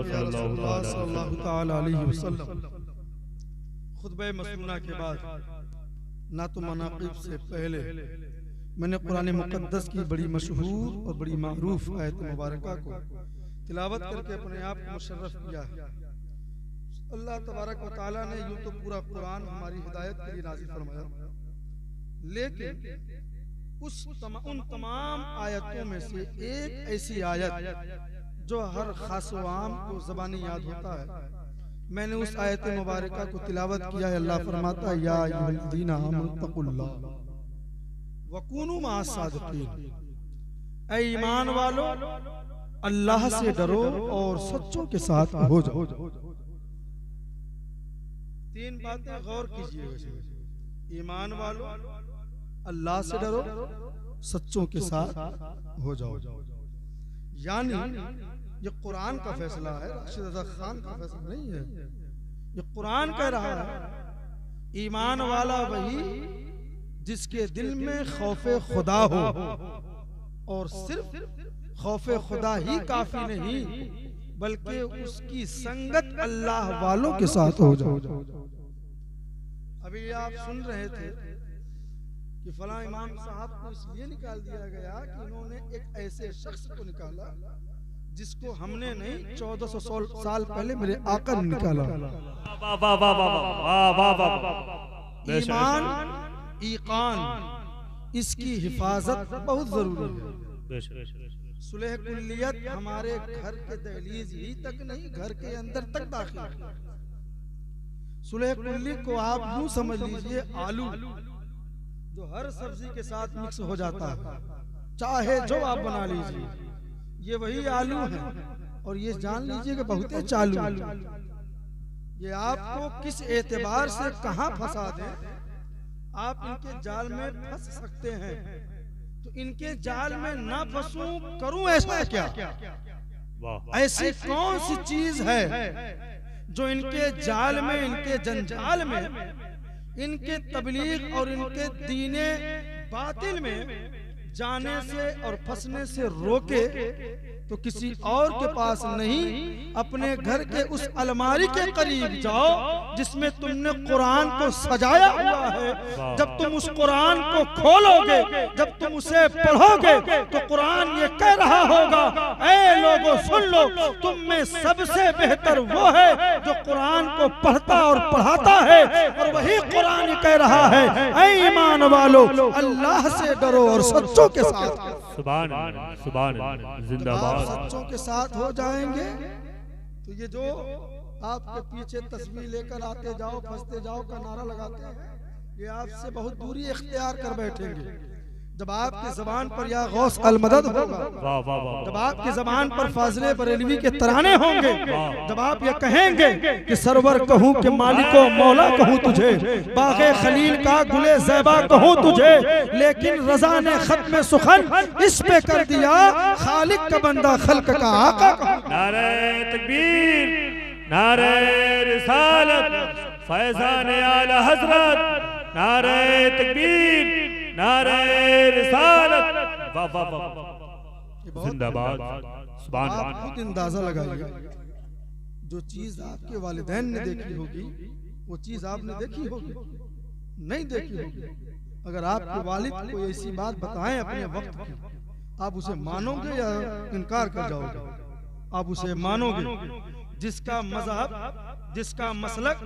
सल्लल्लाहु तआला अलैहि वसल्लम। खुतबे मसनूना के बाद ना तो मनाक़िब से पहले मैंने कुरान मुक़द्दस की बड़ी मशहूर और बड़ी मारूफ आयत मुबारका को तिलावत करके अपने आप को मुशर्रफ किया है। अल्लाह तबारक व तआला ने यूं तो पूरा कुरान हमारी हिदायत के लिए नाज़िल फरमाया, लेकिन उन तमाम आयतों में से एक ऐसी आयत जो हर खास व आम को ज़बानी याद होता है, मैंने उस आयत मुबारका को तिलावत किया है। अल्लाह फरमाता है, या अय्युहल्लज़ीना आमनु तक़ुल्लाह वकूनू मअस सादिक़ीन, ऐ ईमान वालो अल्लाह से डरो और सच्चों के साथ हो जाओ। तीन बातें गौर कीजिए। ईमान वालो अल्लाह से डरो, सच्चों के साथ हो जाओ। यानी ये कुरान का फैसला है, राशिद रज़ा खान का फैसला नहीं है। ये कुरान कह रहा है ईमान वाला वही जिसके दिल में खौफे खुदा हो, और सिर्फ खौफे खुदा ही काफी नहीं बल्कि उसकी संगत अल्लाह वालों के साथ हो जाओ। अभी आप सुन रहे थे कि फला इमाम साहब को इसलिए निकाल दिया गया कि इन्होंने एक ऐसे शख्स को निकाला जिसको हमने नहीं 1400 साल पहले मेरे आका ने निकाला। ईमान ईकान इसकी हिफाजत बहुत जरूरी है। सुलह कुल्लियत हमारे घर के दहलीज ही तक नहीं, घर के अंदर तक दाखिल है। सुलह कुल्ली को आप यूं समझ लीजिए आलू जो हर सब्जी के साथ मिक्स हो जाता है, चाहे जो आप बना लीजिए, ये वही आलू है। और ये जान लीजिए कि बहुत चालू, ये आपको किस एतबार से कहां फंसा दें, आप इनके जाल में फंस सकते हैं। तो इनके जाल में ना फंसूं, करूं ऐसा क्या? ऐसी कौन सी चीज है जो इनके जाल में, इनके जंजाल में, इनके तबलीग और इनके दीने बातिल में जाने से और फंसने से रोके? तो किसी और के पास नहीं, अपने घर के उस अलमारी के करीब जाओ जिसमें तुमने कुरान को सजाया हुआ है। जब तुम उस कुरान को खोलोगे, जब तुम उसे पढ़ोगे, तो कुरान ये कह रहा होगा, ऐ लोगों सुन लो, तुम में सबसे बेहतर वो है जो कुरान को पढ़ता और पढ़ाता है। और वही कुरान कह रहा है, ऐ ईमान वालो अल्लाह से डरो और सच्चों के साथ। सुभान सुभान जिंदाबाद। सच्चों के साथ हो जाएंगे तो ये जो आपके पीछे तस्वीर लेकर आते जाओ फंसते जाओ का नारा लगाते हैं, ये आपसे बहुत दूरी इख्तियार कर बैठेंगे। जब आपकी जबान पर या गौस अल मदद होगा, जब आपकी जबान पर फाज़िले बरेलवी के तराने होंगे, जब आप ये कहेंगे कि सरवर कहूँ कि मालिको मौला कहूँ तुझे, बाग़े खलील का गुले ज़ैबा कहूँ तुझे, लेकिन रज़ा ने खत्म सुखन इस पे कर दिया, खालिक का बंदा खल्क का आका कहूँ। नारे तकबीर, नारे रिसालत, फैज़ान आला हज़रत, नारे तकबीर, नारे रिसालत, वाह वाह वाह, जिंदाबाद। सुभान आप खुद अंदाजा लगाइए, जो चीज आपके वालिदैन ने देखी होगी वो चीज आपने देखी होगी? नहीं देखी होगी। अगर आपके वालिद को ऐसी बात बताएं अपने वक्त की, आप उसे मानोगे या इनकार कर जाओगे? आप उसे मानोगे। जिसका मजहब, जिसका मसलक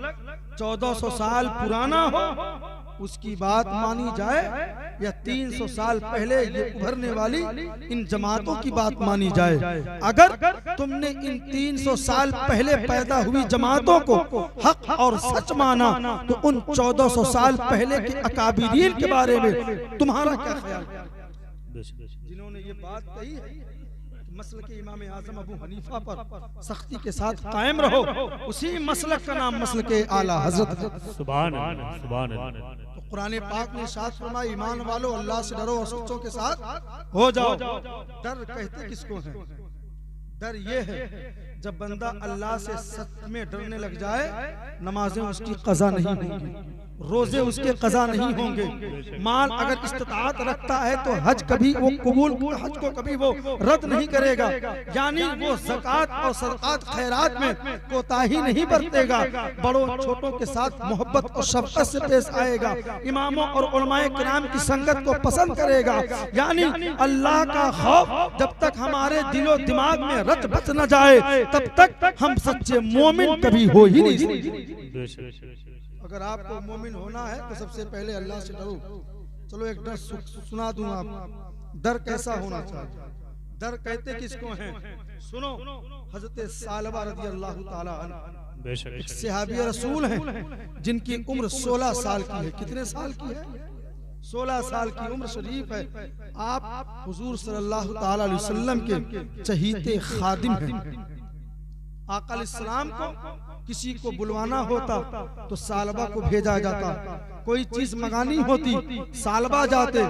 1400 साल पुराना हो उसकी बात मानी जाए, या 300 साल पहले ये उभरने वाली इन जमातों की बात मानी जाए? अगर तुमने इन 300 साल पहले पैदा हुई जमातों को हक और सच माना, तो उन 1400 साल पहले के अकाबिरीन के बारे में तुम्हारा क्या ख्याल? जिन्होंने ये बात कही है मसलक इमाम आज़म अबू हनीफा पर सख्ती के साथ कायम रहो, उसी मसलक का नाम मसलक आला हज़रत। सुभान सुभान। तो कुरान पाक ने इरशाद फरमाया, ईमान वालो अल्लाह से डरो और सच्चों के साथ हो जाओ। डर कहते किसको है? डर ये है जब बंदा अल्लाह से सच में डरने लग जाए, नमाजें उसकी कज़ा नहीं होंगी, रोजे उसके कज़ा नहीं होंगे। माल अगर इस्तिताअत रखता है तो हज कभी वो कबूल, हज को कभी वो रद्द नहीं करेगा, यानी वो ज़कात और सदक़ात खैरात में कोताही नहीं बरतेगा, बड़ों छोटों के साथ मोहब्बत और शफ़क़त से पेश आएगा, इमामों और उलमाए किराम की संगत को पसंद करेगा। यानी अल्लाह का खौफ जब तक हमारे दिलो दिमाग में रच बच न जाए, तब तक हम सच्चे मोमिन कभी हो ही नहीं सकते। अगर आपको मोमिन होना है तो सबसे पहले अल्लाह से डरो। चलो एक डर सुना दूं आप, डर कैसा होना चाहिए। डर कहते किसको हैं? सुनो, हजरत सालबा रज़ी अल्लाह ताला अन्हु सहाबी रसूल हैं जिनकी उम्र 16 साल की है। कितने साल की है? 16 साल की उम्र शरीफ है। आप हुजूर सल्लल्लाहु ताला अलैहि वसल्लम के चहीते खादिम हैं। आका अलैहिस्सलाम को किसी को बुलवाना होता तो सालबा को भेजा जाता, कोई चीज मंगानी होती सालबा जाते,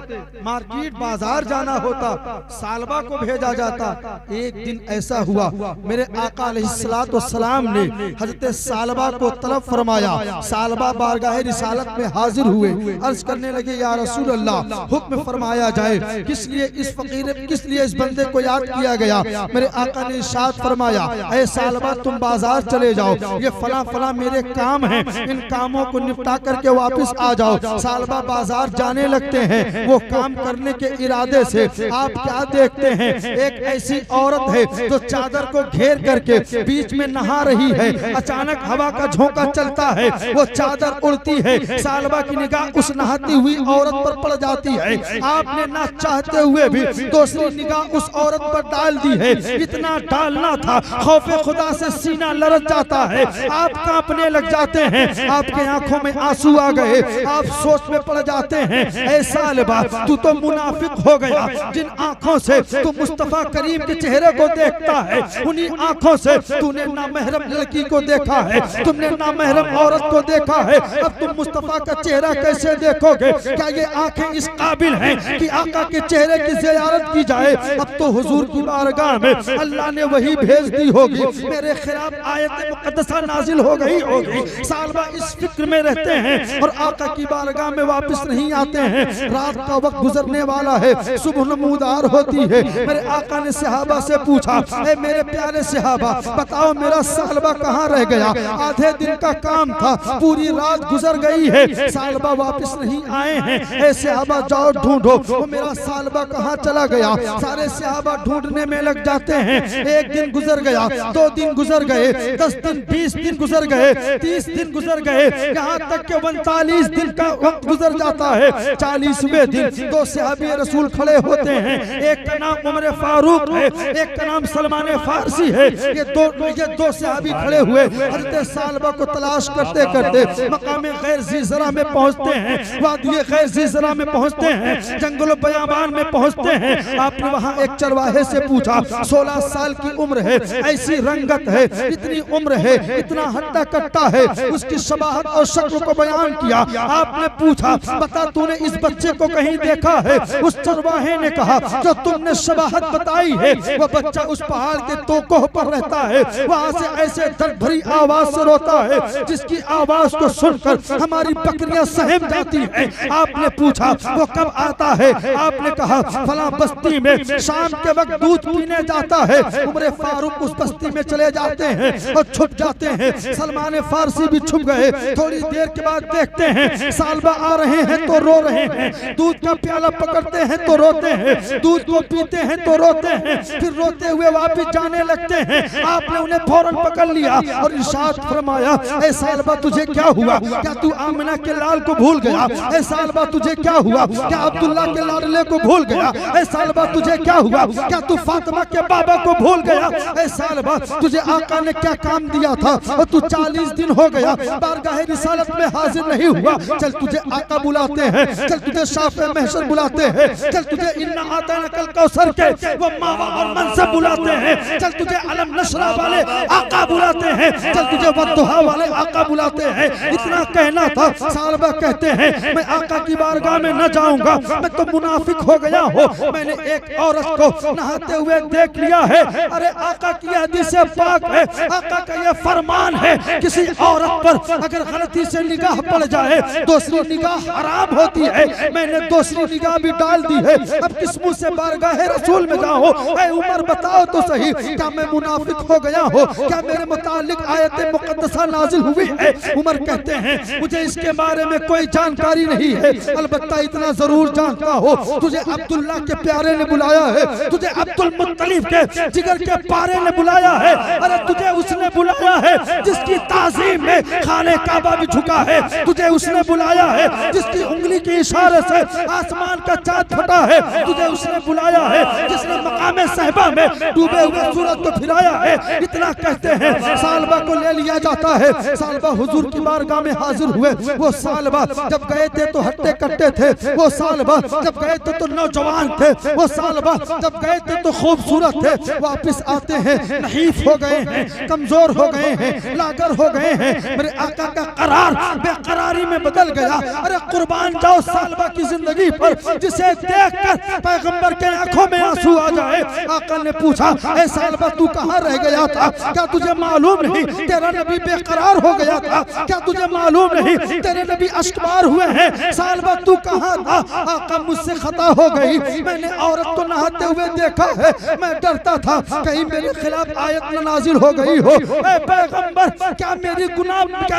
मार्केट बाजार जाना होता सालबा को भेजा जाता। एक दिन ऐसा हुआ, मेरे आका अलैहिस्सलाम ने हजरत सालबा को तलब फरमाया। सालबा बारगाह रिसालत में हाजिर हुए, अर्ज करने लगे, या रसूल अल्लाह, हुक्म फरमाया जाए, किस लिए इस फकीर, किस लिए इस बंदे को याद किया गया? मेरे आका ने इरशाद फरमाया, ऐ सालबा तुम बाजार चले जाओ, ये फला फला मेरे काम हैं, इन कामों को निपटा करके वापस आ जाओ। सालबा बाजार जाने लगते हैं। वो काम करने के इरादे से आप क्या देखते हैं, एक ऐसी औरत है जो चादर को घेर करके बीच में नहा रही है। अचानक हवा का झोंका चलता है, वो चादर उड़ती है, सालबा की निगाह उस नहाती हुई औरत पर पड़ जाती है। आपने ना चाहते हुए भी दूसरी निगाह उस औरत पर डाल दी है। इतना डालना था, खौफे खुदा से सीना लरज जाता है, आप कांपने लग जाते हैं, आपके आंखों में आंसू आ गए, आप सोच में पड़ जाते हैं, ऐ सालबा तू तो मुनाफिक हो गया। जिन आंखों से तू मुस्तफा करीम के चेहरे को देखता है, उन्हीं आंखों से तूने नामहरम लड़की को देखा है, तुमने नामहरम औरत को देखा है, अब तुम मुस्तफा का चेहरा कैसे देखोगे? क्या ये आंखें इस काबिल हैं कि आका के चेहरे की ज़ियारत की जाए? अब तो हुजूर की बारगाह में अल्लाह ने वही भेज दी होगी, मेरे खिलाफ आयत मुक़द्दसा नाजिल हो गई होगी। सालबा इस फिक्र में रहते हैं और आका की बारगाह में वापस नहीं आते हैं। रात का वक्त गुजरने वाला है, सुबह नमूदार होती है। मेरे आका ने सहाबा से पूछा, ए मेरे प्यारे सहाबा, बताओ मेरा सालबा कहाँ रह गया? आधे दिन का काम था, पूरी रात गुजर गई है, सालबा वापस नहीं आए हैं। ए सहाबा जाओ ढूंढो, वो मेरा सालबा कहाँ चला गया? सारे सहाबा ढूंढने में लग जाते हैं। एक दिन गुजर गया, 2 दिन गुजर गए, 10 दिन, 20 दिन गुजर गए, 30 दिन गुजर गए, यहाँ तक के 39 दिन का वक्त गुजर जाता है। 40वें दिन 2 सहाबी रसूल खड़े होते हैं। एक का नाम उमर फारूक है, एक का नाम सलमान फारसी है। ये दो सहाबी खड़े हुए हज़रत सालबा को तलाश करते करते मकाम गैर ज़ीज़रा में पहुंचते हैं, वादी गैर ज़ीज़रा में पहुंचते हैं, जंगल बयाबान में पहुंचते हैं। आपने वहां एक चरवाहे से पूछा, 16 साल की उम्र है, ऐसी रंगत है, इतनी उम्र है, इतना हट्टा कट्टा है, उसकी शबाहत और शक्ल को बयान किया। आपने पूछा, बता तूने इस बच्चे को कहीं देखा है? उस चरवाहे ने कहा, जो तुमने शबाहत बताई है वो बच्चा उस पहाड़ के तोकोह पर रहता है, वहां से ऐसे दर्द भरी आवाज से रोता है जिसकी आवाज को सुनकर हमारी बकरियां सहम जाती हैं। आपने पूछा, वो कब आता है? आपने कहा, फला बस्ती में शाम के वक्त दूध पीने जाता है। उमर फारूक उस बस्ती में चले जाते हैं और छुप जाते हैं। सलमान फारसी भी छुप गए। थोड़ी देर के बाद देखते हैं सालबा आ रहे हैं तो रो रहे हैं, दूध का प्याला पकड़ते हैं तो रोते हैं, दूध को पीते हैं तो रोते हैं, फिर रोते हुए वापस जाने लगते हैं। आपने उन्हें फौरन पकड़ लिया और इरशाद फरमाया, ऐ सालबा तुझे क्या हुआ? क्या तू आमिना के लाल को भूल गया? ऐ सालबा तुझे क्या हुआ? क्या अब्दुल्ला के लाडले को भूल गया? ऐ सालबा तुझे क्या हुआ? क्या तू फातिमा के बाबा को भूल गया? ऐ सालबा तुझे आका ने क्या काम दिया था और तू 40 दिन हो गया बारगाह रिसालत में हाजिर नहीं हुआ? चल तुझे आका बुलाते हैं, चल तुझे शाफ़े महशर बुलाते हैं, चल तुझे इन्ना आतना कल कौसर के वो मावा और मनसब बुलाते हैं, चल तुझे अलम नशरा वाले आका बुलाते हैं, चल तुझे वद्दुहा वाले आका बुलाते हैं। इतना कहना था। सालबा कहते हैं, मैं आका की बारगाह में न जाऊंगा, मैं तो मुनाफिक हो गया हूँ। मैंने एक औरत को नहाते हुए देख लिया है। अरे आका की हदीस पाक है, आका का ये फरमान है, किसी औरत पर अगर गलती से निगाह पड़ जाए दूसरी निगाह हराम होती है। मैंने दूसरी निगाह भी डाल दी है, अब किस मुंह से बारगाह रसूल में जाओ? ऐ उमर बताओ तो सही, क्या मैं मुनाफिक हो गया हो? क्या मेरे मुतालिक आयत मुकद्दसा नाजिल हुई है? उमर कहते हैं मुझे इसके बारे में कोई जानकारी नहीं है, अलबत्ता इतना जरूर जानता हो तुझे अब्दुल्ला के प्यारे ने बुलाया है, तुझे अब्दुल मुत्तलिब के जिगर के पारे ने बुलाया है। अरे तुझे उसने बुलाया है जिसकी ताज़ीम में खाने काबा भी झुका है, तुझे उसने बुलाया है जिसकी उंगली के इशारे से आसमान का चांद फटा है, तुझे उसने बुलाया है जिसने मकामे सहबा में डूबे हुए सूरज को फिराया है। इतना कहते हैं सालबा को ले लिया जाता है, सालबा हुजूर की बारगाह में हाजिर हुए। वो सालबा जब गए थे तो हट्टे कट्टे थे, वो सालबा जब गए थे तो नौजवान थे, वो सालबा जब गए थे तो खूबसूरत थे। वापिस आते हैं नहीफ हो गए हैं, कमजोर हो गए हैं, लागर हो गए हैं। मेरे आका का करार बेकरारी में बदल गया। अरे कुर्बान जाओ सालबा की जिंदगी पर, जिसे देखकर पैगंबर के आंखों में आंसू आ जाए। आका ने पूछा ऐ सालबा तू कहाँ रह गया था? क्या तुझे मालूम नहीं तेरा नबी बेकरार हो गया था? क्या तुझे मालूम नहीं तेरे नबी अश्कबार हुए हैं? सालबा तू कहाँ था? आका मुझसे खता हो गई, मैंने औरत को नहाते हुए देखा है, मैं डरता था कहीं मेरे खिलाफ आयत न नाजिल हो गई हो। ऐ पैगंबर क्या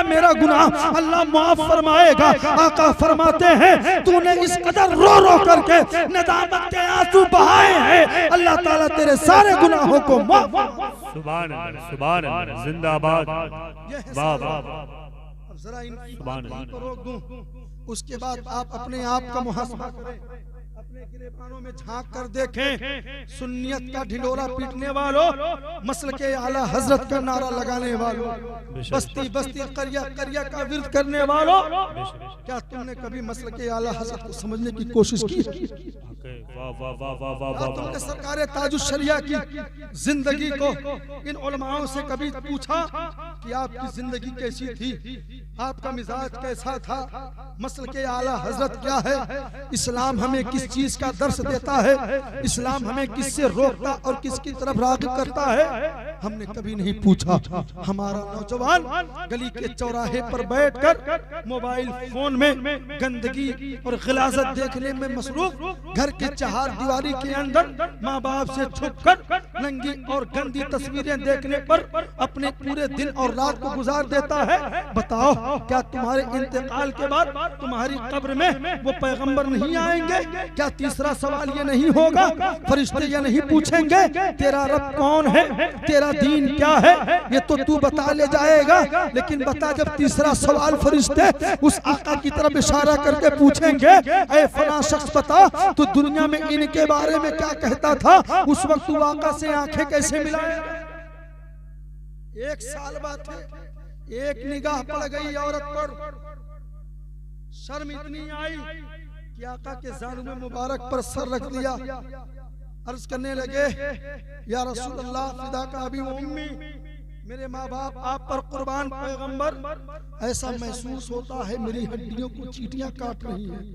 मेरा गुनाह अल्लाह माफ फरमाएगा? आका फरमाते हैं तूने इस कदर रो रो करके नदामत के आंसू बहाए हैं, अल्लाह ताला तेरे सारे गुनाहों को माफ। सुभान अल्लाह, सुभान अल्लाह, जिंदाबाद। वाह वाह, अब जरा इन पर रोक दूं, उसके बाद आप अपने आप का मुहासबा करें, अपने गिरेबानों में झांक कर देखें। सुन्नियत का ढिंढोरा पीटने वालों, मसल के आला हजरत का नारा लगाने वालों, बस्ती बस्ती करिया करिया का विरद करने वालों, क्या तुमने कभी मसल के आला हजरत को समझने की कोशिश की? तुमने सरकार ताजुश शरिया की जिंदगी को इन उलमाओं से कभी पूछा कि आपकी जिंदगी कैसी थी, आपका मिजाज कैसा था? मसल के आला हजरत क्या है? इस्लाम हमें किस चीज का दर्श देता है? इस्लाम हमें किससे रोकता और किसकी तरफ राग़िब करता है? हमने कभी नहीं पूछा। हमारा नौजवान गली के चौराहे पर बैठकर मोबाइल फोन में गंदगी और गिलाज़त देखने में मसरूफ, घर के चार दीवारी के अंदर माँ बाप से छुपकर नंगी और गंदी तस्वीरें देखने पर अपने पूरे दिन और रात को गुजार देता है। बताओ क्या तुम्हारे इंतकाल के बाद तुम्हारी कब्र में वो पैगंबर नहीं आएंगे? क्या तीसरा सवाल ये नहीं होगा, फरिश्ते ये नहीं पूछेंगे तेरा रब कौन है, तेरा दीन क्या है? ये तो तू बता ले जाएगा, लेकिन बता जब तीसरा सवाल फरिश्ते उस आका की तरफ इशारा करके पूछेंगे ऐ फलां शख्स बता तो दुनिया में इनके बारे में क्या कहता था, उस वक्त तू आका से आंखें कैसे मिलाएगा? एक साल बाद एक निगाह पड़ गई औरत पर, शर्म इतनी आई कि आका के ज़ानुम मुबारक पर सर रख दिया। अर्ज करने लगे या रसूल अल्लाह फिदा का अभी उम्मी, मेरे माँ बाप आप पर कुर्बान पैगंबर, ऐसा महसूस होता है मेरी हड्डियों को चींटियां काट रही हैं।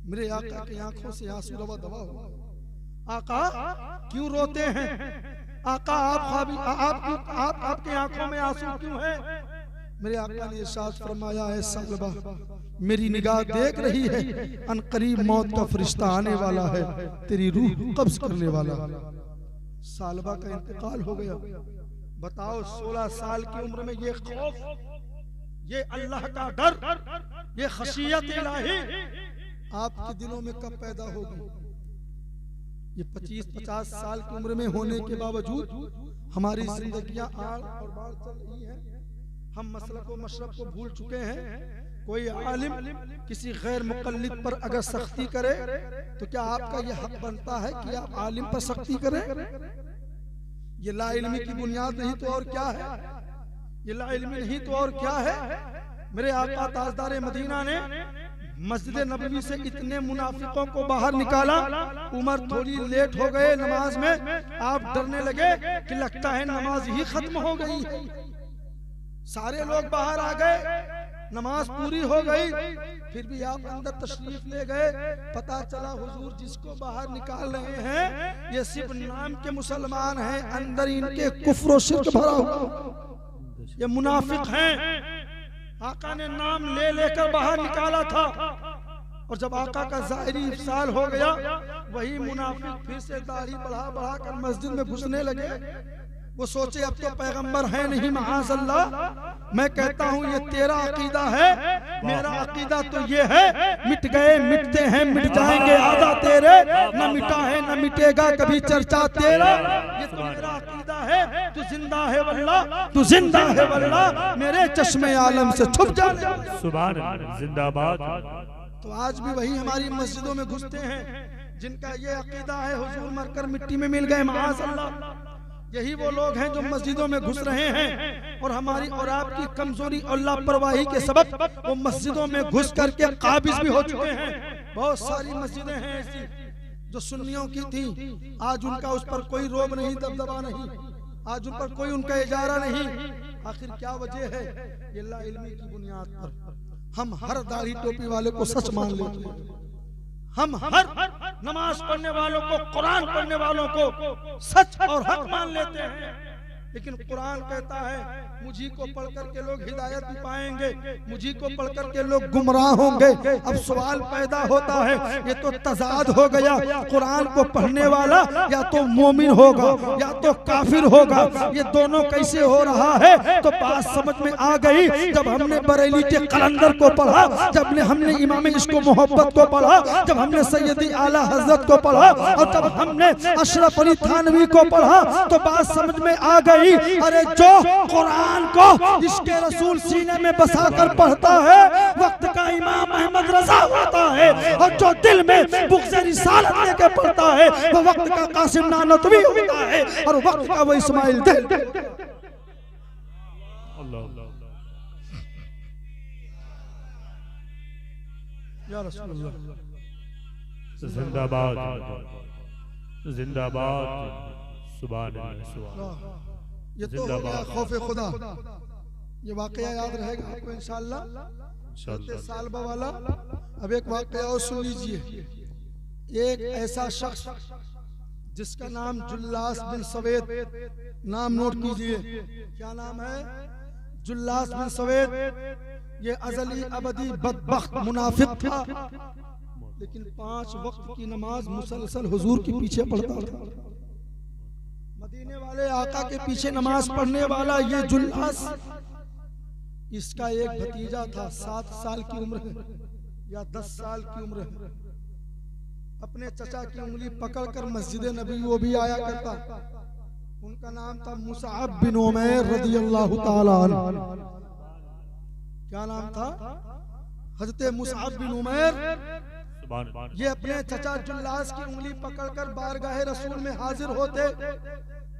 मेरे आका की आंखों से आंसू रवा दवा हुआ। आका क्यों रोते हैं? आका आपकी आंखों में आंसू क्यों है? मेरे आका ने इरशाद फरमाया है सालबा मेरी निगाह देख रही है, अनकरीब मौत का फरिश्ता आने वाला है, तेरी रूह कब्ज करने वाला। सालबा का इंतकाल हो गया। बताओ 16 साल की उम्र में ये खौफ, ये अल्लाह का डर, ये खशियत इलाही आपके दिलों में कब पैदा होगी? ये 25-50 साल की उम्र में होने के बावजूद हमारी जिंदगियां आड़ और बाढ़ चल रही हैं। हम मसलक व मशरब को भूल चुके हैं। कोई आलिम किसी गैर मुकल्लिद पर अगर सख्ती करे तो क्या आपका ये हक बनता है कि आप आलिम पर सख्ती करें? ये ला इल्मी की बुनियाद नहीं तो और क्या है? ये ला इल्मी नहीं तो और क्या है? मेरे आका ताजदार मदीना ने मस्जिद नबवी से इतने मुनाफिकों को बाहर निकाला। उमर थोड़ी लेट हो गए नमाज में, आप डरने लगे कि लगता है नमाज ही खत्म हो गई। सारे लोग बाहर आ गए, नमाज पूरी हो गई, फिर भी आप अंदर तशरीफ ले गए, पता चला हुजूर जिसको बाहर निकाल रहे हैं ये सिर्फ नाम के मुसलमान हैं, अंदर इनके कुफ्र और शिर्क भरा हुआ, ये मुनाफिक हैं। आका ने नाम ले लेकर बाहर निकाला था, और जब आका का ज़ाहिरी इफ्साल हो गया, वही मुनाफिक फिर से दाढ़ी बढ़ा बढ़ा कर मस्जिद में घुसने लगे। वो सोचे अब तो पैगंबर है नहीं, माअज़ल्लाह। मैं कहता हूँ ये तेरा अकीदा है, मेरा अकीदा तो ये है, मिट गए मिटते हैं मिट जाएंगे आदा तेरे, न मिटा है न मिटेगा कभी चर्चा तेरा। ये तो मेरा अकीदा है, तू जिंदा है वल्लाह, तू जिंदा है वल्लाह, मेरे चश्मे आलम से छुप जा। सुभान अल्लाह, जिंदाबाद। तो आज भी वही हमारी मस्जिदों में घुसते हैं जिनका ये अकीदा है हुजूर मरकर मिट्टी में मिल गए, माअज़ल्लाह। यही वो लोग हैं जो मस्जिदों में घुस रहे हैं, और हमारी और आपकी कमजोरी और लापरवाही के सबब वो मस्जिदों में घुस करके काबिज भी हो चुके हैं। बहुत सारी मस्जिदें हैं ऐसी जो सुन्नियों की थी, आज उनका उस पर कोई रोब नहीं, दबदबा नहीं, आज उन पर कोई उनका इजारा नहीं। आखिर क्या वजह है? ये ला इल्मी की बुनियाद पर हम हर दाढ़ी टोपी वाले को सच मान लेते हैं, हम हर नमाज पढ़ने वालों को, कुरान पढ़ने वालों को सच और हक मान लेते हैं। लेकिन कुरान कहता है मुझी को पढ़ करके लोग हिदायत भी पाएंगे, मुझी को पढ़ करके लोग गुमराह होंगे। अब सवाल पैदा होता है, ये तो तजाद हो गया, कुरान को पढ़ने वाला या तो मोमिन होगा या तो काफिर होगा, ये दोनों कैसे हो रहा है? तो बात समझ में आ गई जब हमने बरेली के कलंदर को पढ़ा, जब हमने इमाम इश्क मोहब्बत को पढ़ा, जब हमने सैयदी आला हजरत को पढ़ा, और जब हमने अशरफ अली थानवी को पढ़ा, तो बात समझ में आ गई, अरे जो कुरान को इसके रसूल सीने में बसाकर पढ़ता है, वक्त का इमाम अहमद रजा होता है, और जो दिल में बुग़्ज़ रिसालत लेके पढ़ता है, वो वक्त का कासिम नानतवी होता है, और वक्त का वो इस्माइल दिल। या रसूल अल्लाह, जिंदाबाद जिंदाबाद। सुभान अल्लाह, सुभान अल्लाह। ये तो हो गया खौफे खुदा, ये वाकया याद रहेगा आपको इंशाअल्लाह, सालबा वाला। अब एक वाकया और सुन लीजिए। एक ऐसा शख्स जिसका नाम जुल्लास बिन सवेद, नाम नोट कीजिए, क्या नाम है? जुल्लास बिन सवेद। ये अज़ली अबदी बदबख्त मुनाफिक था, लेकिन 5 वक्त की नमाज मुसलसल हुजूर के पीछे पढ़ता था। मदीने वाले आका के पीछे नमाज पढ़ने वाला ये जुल्लास, इसका एक भतीजा था, 7 साल की उम्र है या 10 साल की उम्र है। अपने चचा की उंगली पकड़कर मस्जिद नबी वो भी आया करता। उनका नाम था मुसअब बिन उमैर रज़ियल्लाहु ताला अन्हु। क्या नाम था? हज़रत मुसअब बिन उमैर। ये अपने चचा जुल्लास की उंगली पकड़कर बारगाह रसूल में हाजिर होते।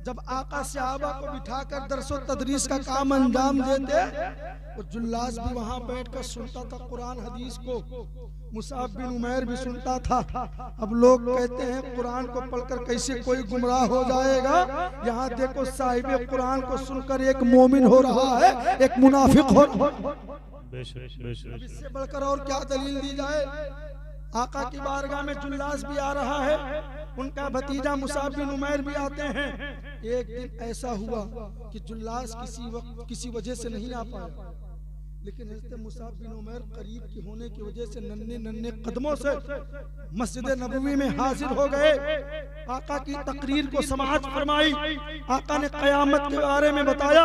जब आका सहाबा को बिठाकर दरसो तदरीस का काम अंजाम देते, तो जुल्लास भी वहां बैठकर सुनता था कुरान हदीस को, मुसअब बिन उमैर भी सुनता था। अब लोग कहते हैं कुरान को पढ़कर कैसे कोई गुमराह हो जाएगा, यहाँ देखो साहिब कुरान को सुनकर एक मोमिन हो रहा है, एक मुनाफिक हो रहा है। इससे बढ़कर और क्या दलील दी जाए? आका की बारगाह में जुल्लास भी आ रहा है, उनका भतीजा मुसअब बिन उमैर भी आते हैं। एक दिन ऐसा हुआ कि जुल्लास किसी वजह से नहीं आ पाया, लेकिन हज़रत मुसअब बिन उमैर करीब की होने की वजह से नन्हे नन्हे कदमों से मस्जिद नबवी में हाजिर हो गए। आका की तकरीर को समाअत फरमाई। आका ने क़यामत के बारे में बताया,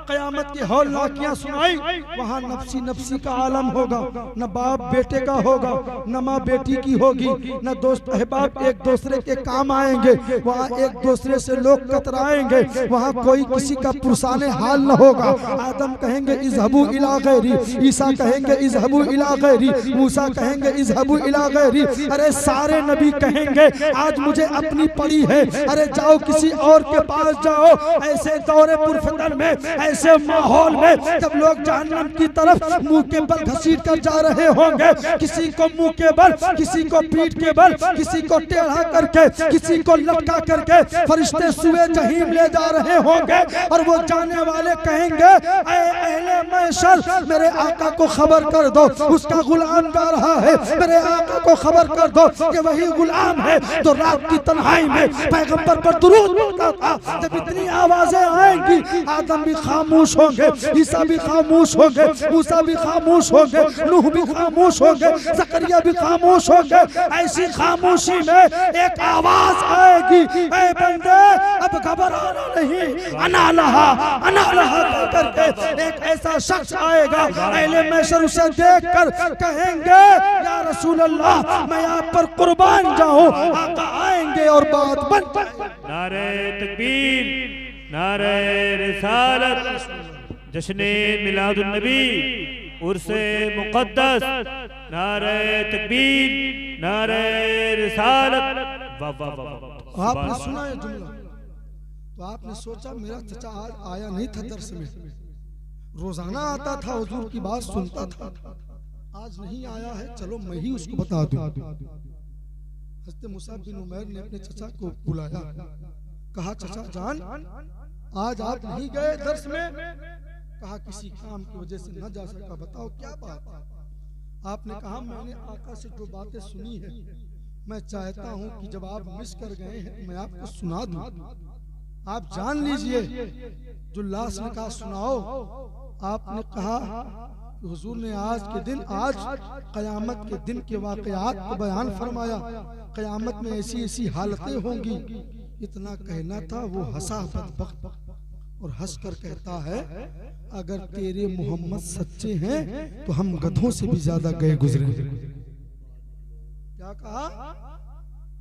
क़यामत की हौलनाकियां सुनाई। वहाँ नफसी नफसी का आलम होगा, न बाप बेटे का होगा, न माँ बेटी की होगी, न दोस्त अहबाब एक दूसरे के काम आएंगे। वहाँ एक दूसरे से लोग कतराएंगे, वहाँ कोई किसी का पुरसाने हाल न होगा। आदम कहेंगे इज़हबू इला गैरी, ईसा कहेंगे इज़हबू इला गैरी, मूसा कहेंगे इज़हबू इला गैरी। अरे सारे नबी कहेंगे आज मुझे अपनी पड़ी है, अरे जाओ किसी और के पास जाओ। ऐसे दौरे पुरफतन में ऐसे माहौल में जब लोग जहन्नम की तरफ मुंह के बल घसीट कर जा रहे होंगे, किसी को मुंह के बल, किसी को पीठ के बल, किसी को टेढ़ा करके, किसी को लटका करके फरिश्ते सुए जहीम ले जा रहे होंगे, और वो जाने वाले कहेंगे ऐ अहले महशर, मेरे आका को खबर कर दो, उसका गुलाम जा रहा है, मेरे आका को खबर कर दो कि वही गुलाम है तो रात की तन्हाई में पैगंबर पर दुरूद पढ़ता था। जब इतनी आवाजें आएंगी, आदम भी खामोश होंगे, ईसा भी खामोश होंगे, मूसा भी खामोश होंगे, नूह भी खामोश होंगे, ज़करिया भी खामोश होंगे। ऐसी खामोशी में एक आवाज आएगी, ऐ बंदे अब घबराना नहीं, अना लहा करके एक ऐसा शख्स आएगा, अहले महशर उसे देखकर कहेंगे या रसूल अल्लाह मैं आप पर कुर्बान जाऊं। आका आएंगे और बात बन जाएगी। नारे तकबीर, नारे रिसालत, जश्ने मिलादुन नबी, उर्से मुक़द्दस, नारे तकबीर, नारे रिसालत। वाह वाह वाह। आपने सुना है जुमला तो आपने सोचा मेरा चचा आज आया नहीं था दर्स में, रोजाना आता था, हुजूर की बात सुनता था, आज नहीं आया है, चलो मैं ही उसको बता दूं। हज़रत मुसाब बिन उमैर ने अपने चचा को बुलाया, कहा चचा जान आज आप नहीं गए दर्स में? कहा किसी काम की वजह से न जा सका। बताओ क्या बात? आपने कहा मैंने आका से जो बातें सुनी है मैं चाहता हूं कि जब आप मिस कर गए हैं तो मैं आपको सुना दूं, आप जान लीजिए। जो लाश ने कहा सुनाओ। आपने कहा हुजूर ने आज के दिन, आज कयामत के दिन के वाकयात को बयान फरमाया, कयामत में ऐसी ऐसी हालतें होंगी। इतना कहना था, वो हंसा बदबख्त और हंस कर कहता है अगर तेरे मोहम्मद सच्चे हैं तो हम गधों से भी ज्यादा गए गुजरे। क्या कहा?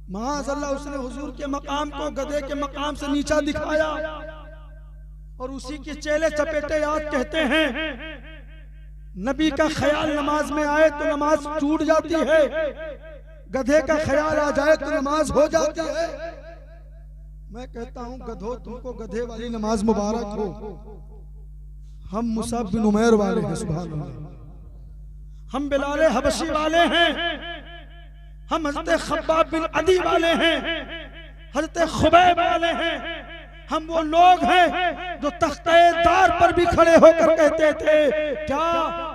माअज़ल्लाह, उसने हुजूर के मकाम को गधे के मकाम से नीचा दिखाया और उसी के चेले चपेटे याद कहते हैं नबी का ख्याल नमाज में आए तो नमाज टूट जाती है, गधे का ख्याल आ जाए तो नमाज हो जाती है। मैं कहता हूं गधो तुमको गधे वाली नमाज मुबारक हो, हम मुसाब बिन उमैर वाले हैं, सुभान अल्लाह। हम बिलाल हबशी वाले हैं, हम हज़रत खब्बाब बिन अदी वाले हैं, हज़रत खुबैब वाले हैं। हम वो लोग हैं जो तख्ते दार पर भी खड़े होकर कहते थे क्या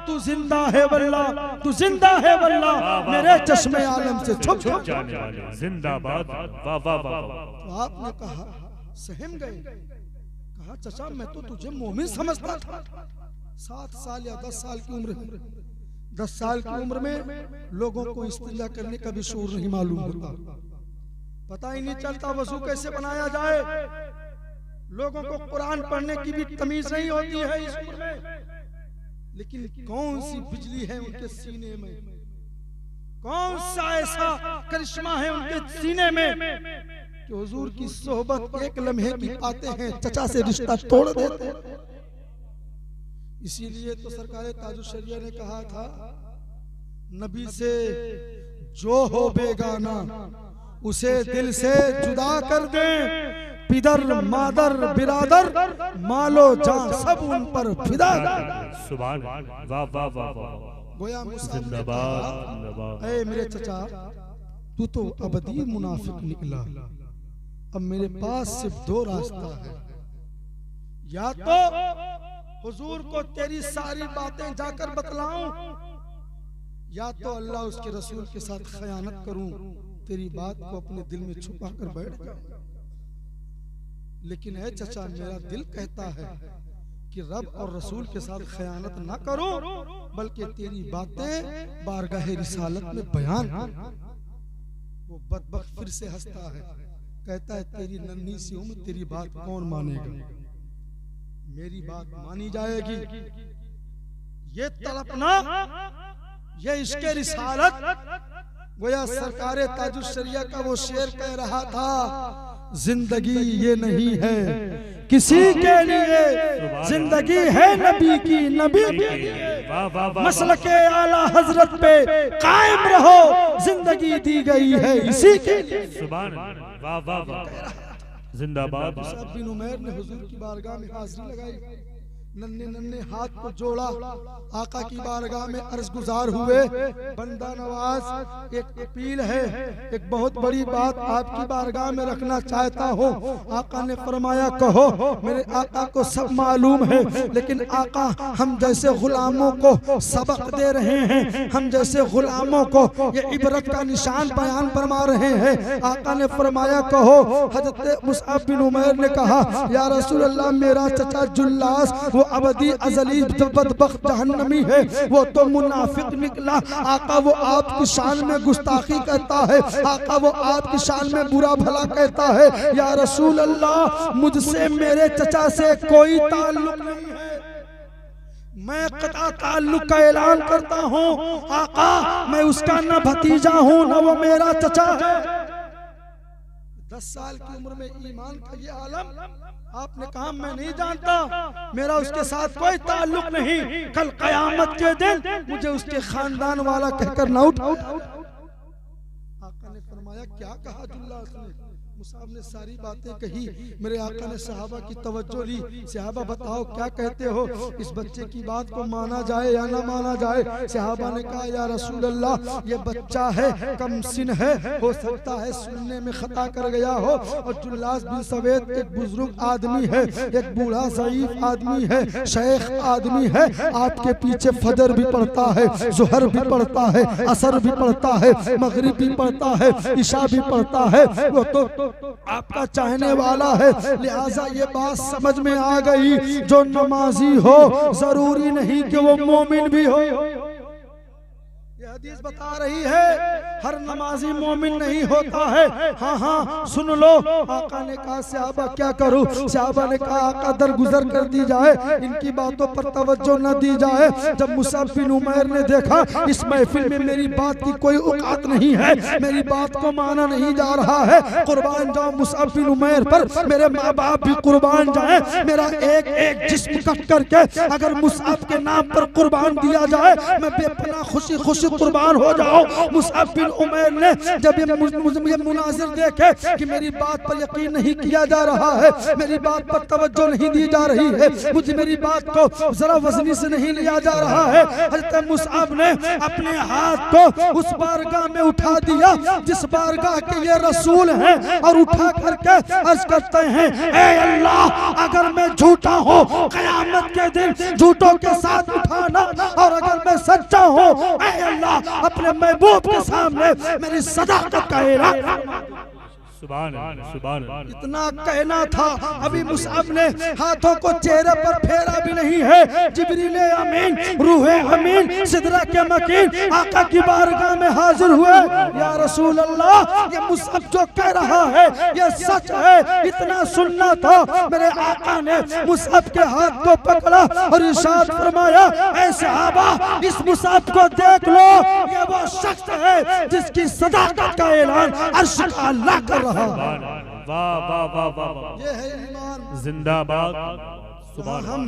तू जिंदा है वल्लाह, तू जिंदा है वल्लाह, मेरे चश्मे आलम से छुप जाने वाले जिंदाबाद। वाह वाह वाह। तो आपने कहा सहम गए, कहा चचा मैं तो तुझे मोमिन समझता था। 7 साल या 10 साल की उम्र, 10 साल की उम्र में लोगों को इस्तिंजा करने का भी शऊर नहीं मालूम होता, पता ही नहीं चलता वजू कैसे बनाया जाए, लोगों को कुरान पढ़ने की भी तमीज नहीं होती है इस उम्र में। लेकिन कौन सी बिजली है उनके सीने में, कौन सा ऐसा करिश्मा है उनके सीने में कि हुजूर की सोहबत एक लम्हे की पाते हैं, चचा से रिश्ता तोड़ देते हैं। इसीलिए तो सरकार ताजुश्शरिया ने कहा था नबी से जो हो बेगाना उसे दिल से जुदा कर दें, पिदर मादर बिरादर मालो जान सब उन पर फिदा। सुभान वाह वाह वाह वाह। गोया जिंदाबाद। ऐ मेरे चचा तू तो अबदी मुनाफिक निकला, अब मेरे पास सिर्फ 2 रास्ता है, या तो हुजूर को तेरी सारी बातें जाकर बतलाऊं, या तो अल्लाह उसके रसूल के साथ खयानत करूं, तेरी बात को अपने दिल में छुपा कर बैठ जाऊं। लेकिन है चचा मेरा दिल कहता है कि रब और रसूल के साथ खयानत ना करो, बल्कि तेरी बातें बारगाह रिसालत में बयान करो। वो बदबख्त फिर से हंसता है, कहता है तेरी नन्ही सी उम्र तेरी बात कौन मानेगा, मेरी बात मानी जाएगी। ये तड़पना, ये इश्क़े रिसालत, गोया सरकारे ताजुश्शरिया का वो शेर कह रहा था जिंदगी ये नहीं है किसी के लिए, जिंदगी है नबी की, नबी के लिए। मसलके आला हजरत पे कायम रहो, जिंदगी दी गई है इसी के लिए। सुभान वाह वाह वाह। जिंदाबाद। मुसाब बिन उमैर ने हुजूर की बारगाह में हाजिरी लगाई, नन्हे नन्हे हाथ को जोड़ा, आका की बारगाह में अर्ज गुजार हुए, बंदा नवाज एक अपील है, एक बहुत बड़ी बात आपकी बारगाह में रखना चाहता हूँ। आका ने फरमाया कहो। मेरे आका को सब मालूम है, लेकिन आका हम जैसे गुलामों को सबक दे रहे हैं, हम जैसे गुलामों को ये इबरत का निशान बयान फरमा रहे हैं। आका ने फरमाया कहो। हजरत मुसअब बिन उमैर ने कहा या रसूल अल्लाह, मेरा चचा जुल्लास वो अबदी अजली बदबख्त जहन्नमी है, वो तो मुनाफिक निकला। आका वो आपकी शान में गुस्ताखी करता है, आका वो आपकी शान में बुरा भला कहता है। या रसूल अल्लाह, मुझसे मेरे चचा से कोई ताल्लुक नहीं है, मैं कता ताल्लुक का ऐलान करता हूँ। आका मैं उसका न भतीजा हूँ न वो मेरा चचा है। 10 साल की उम्र में ईमान का ये आलम, आपने कहा मैं नहीं जानता, मेरा उसके साथ कोई ताल्लुक नहीं, कल कयामत के दिन मुझे उसके खानदान वाला कहकर न उठाओ। आका ने फरमाया क्या कहा जुल्लास ने? मुसाब ने सारी बातें कही। मेरे आका ने सहाबा की तवज्जो ली। सहाबा बताओ क्या कहते हो, इस बच्चे की बात को माना जाए या ना माना जाए? सहाबा ने कहा या रसूल अल्लाह, ये बच्चा है, कम सिन है, हो सकता है सुनने में खता कर गया हो। और जुल्लास बिन सवेद एक बुजुर्ग आदमी है, एक बूढ़ा ज़ईफ आदमी है, शेख आदमी है, आपके पीछे फजर भी पढ़ता है, जुहर भी पढ़ता है, असर भी पढ़ता है, मगरिब भी पढ़ता है, इशा भी पढ़ता है, वो तो आपका चाहने वाला है। लिहाजा ये बात समझ में आ गई, जो नमाजी हो जरूरी नहीं कि वो मोमिन भी हो। ये हदीस बता रही है हर नमाजी मोमिन नहीं होता है। हाँ हाँ सुन लो। आका ने कहा सहाबा क्या करूं? सहाबा ने कहा आका दरगुजर कर दी जाए, इनकी बातों पर तवज्जो न दी जाए। जब मुसअब बिन उमैर ने देखा इस महफिल में मेरी बात की कोई औकात नहीं है, मेरी बात को माना नहीं जा रहा है, कुर्बान जाओ मुसअब बिन उमैर पर, मेरे माँ बाप भी कुर्बान जाए, मेरा एक एक जिस्म कट करके अगर मुसअब के नाम पर कुर्बान दिया जाए, मैं बेपनाह खुशी खुशी कुर्बान हो जाओ। मुसअब बिन उमैर ने जब ये मुनाजिर देखे कि मेरी बात पर यकीन नहीं किया जा रहा है, मेरी बात पर तवज्जो नहीं दी जा रही है, मुझे मेरी बात को जरा वजनी से नहीं लिया जा रहा है, हज़रत मुसअब ने अपने हाथ को उस बारगाह में उठा दिया जिस बारगाह के ये रसूल हैं, और उठा करके अर्ज करते हैं ऐ अल्लाह, अगर मैं झूठा हूँ क़यामत के दिन झूठों के साथ उठाना, और अगर मैं सच्चा हूँ ऐ अल्लाह अपने महबूब के सामने मेरी सदाकत का ऐलान। सुभान सुभान। इतना कहना था, अभी मुसअब ने हाथों को चेहरे पर फेरा भी नहीं है। जिब्रील अमीन, रूहे अमीन, सिदरा के मकीन आका की बारगाह में हाजिर हुए। या रसूल अल्लाह, ये मुसअब जो कह रहा है ये सच है, इतना सुनना था। मेरे आका ने मुसअब के हाथ को पकड़ा और इरशाद फरमाया ऐ सहाबा, इस मुसअब को देख लो, ये वो शख्स है जिसकी सदाकत का ऐलान अर्श का अल्लाह कर रहा। वाह वाह वाह वाह, ये है ईमान जिंदाबाद। सुभान। हम